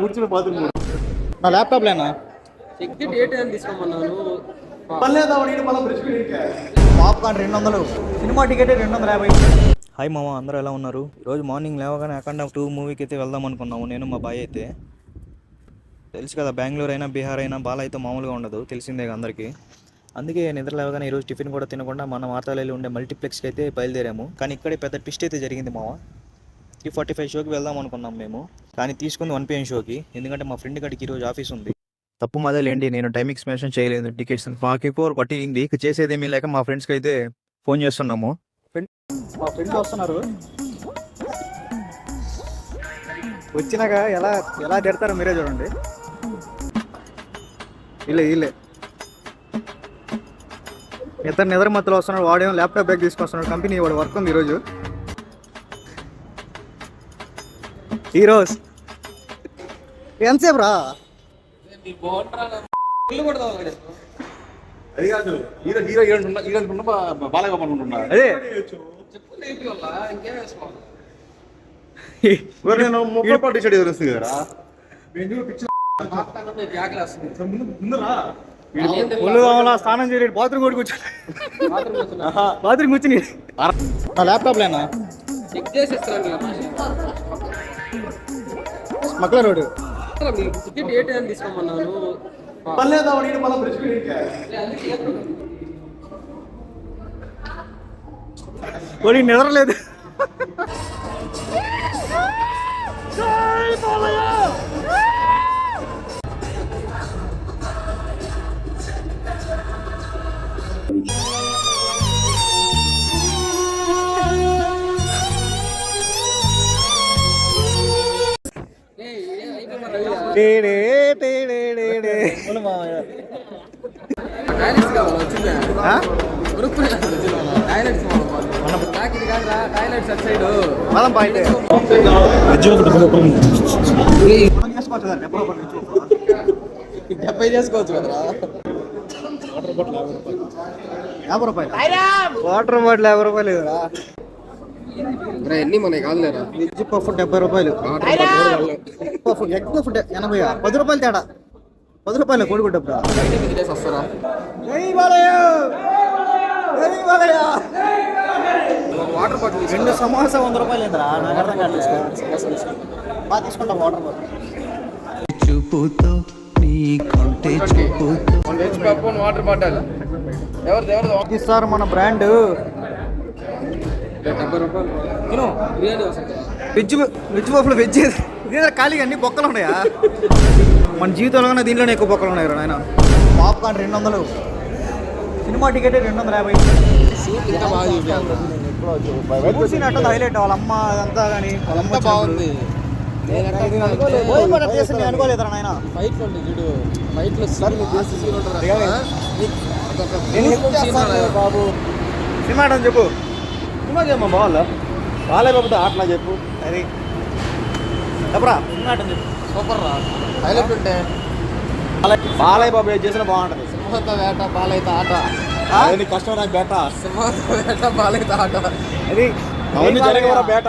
కూర్చుని బాత్రూమ్ నా ల్యాప్టాప్ లేనా తీసుకోమన్నాను. Popcorn 200, cinema ticket 250. హాయ్ మామ, అందరూ ఎలా ఉన్నారు? ఈరోజు మార్నింగ్ లేవగానే అఖండ 2 మూవీకి అయితే వెళ్దాం అనుకున్నాము. నేను మా బాయ్ అయితే. తెలుసు కదా, బెంగళూరు అయినా బీహార్ అయినా బాల అయితే మామూలుగా ఉండదు, తెలిసిందే అందరికీ. అందుకే నిద్ర లేవగానే ఈరోజు టిఫిన్ కూడా తినకుండా మన వార్తాలలో ఉండే మల్టీప్లెక్స్కి అయితే బయలుదేరాము. కానీ ఇక్కడే పెద్ద ట్విస్ట్ అయితే జరిగింది మామ. 3:45 షోకి వెళ్దాం అనుకున్నాం మేము, కానీ తీసుకుంది 1 PM షోకి. ఎందుకంటే మా ఫ్రెండ్ గడికి ఈరోజు ఆఫీస్ ఉంది. తప్పు మాదేలేండి, నేను టైమింగ్స్ మెన్షన్ చేయలేదు. టికెట్స్ మాకు పట్టింది, ఇక చేసేదేమీ లేక మా ఫ్రెండ్స్కి అయితే ఫోన్ చేస్తున్నాము. మా ఫ్రెండ్స్ వస్తున్నారు, వచ్చినాక ఎలా ఎలా తిడతారో మీరే చూడండి. వీళ్ళే ఇతను నిద్ర మత్తులో వస్తున్నాడు, వాడేమో ల్యాప్టాప్ బ్యాగ్ తీసుకొస్తున్నాడు. కంపెనీ వాడు వర్క్ ఉంది ఈరోజు. హీరోస్ ఎంతసేపు రా? అది కాదు, హీరో బాలగా పనుకుంటున్నా. అదే నేను 30 పాటు టీషర్ట్ తెలుస్తుంది కదా. స్నానం చేయలేదు, బాత్రూమ్ కూడా కూర్చొని బాత్రూమ్ కూర్చుని. నా ల్యాప్టాప్ లేనా? స్మగ్లర్ రోడ్ తీసుకోమన్నాను. వాడికి నిద్రలేదు. చేసుకోవచ్చు కదరా. వాటర్ బాటిల్ 50 రూపాయలు లేదురా. ఎన్ని మన కాదులేరా. వెజ్ పఫ్ 70 రూపాయలు, ఎగ్ పఫ్ 80. 10 రూపాయలు తేడా. 10 రూపాయలు కోడిగుడ్డ. వస్తారా? వాటర్ బాటిల్ 2 సమోసా 100 రూపాయలు ఏంటరా? నాకు అర్థం కాదు. బాగా తీసుకుంటాం వాటర్ బాటిల్. వాటర్ బాటిల్ ఎవరు ఇస్తారు మన బ్రాండ్. 70 రూపాయలు. వెజ్ పఫ్లు వెజ్ ఖాళీగా అన్ని బొక్కలు ఉన్నాయా? మన జీవితంలో దీంట్లోనే ఎక్కువ బొక్కలు ఉన్నాయి నాయన. Popcorn 200, cinema ticket 250. చూసినట్టు హైలైట్ వాళ్ళ అమ్మ అదంతా. కానీ వాళ్ళ అమ్మ బాగుంది. అనుకోలేదురా నాయన. బాబు సినిమా అని చెప్పు. సినిమా చేయమ్మా బాగా బాలయ్య బాబుతో ఆటలా చెప్పు. అది చెప్పరా, సినిమా అని చెప్పు. సూపర్ రా, హైలైట్ ఉంటే బాలయ్య బాబు ఏం చేసినా బాగుంటది. సింహంతో వేట, బాలయ్యతో ఆట. కష్టం నాకు బేట. సింహంతో వేట, బాలయ్యతో ఆట. అది అవన్నీ జరగవరా బేట.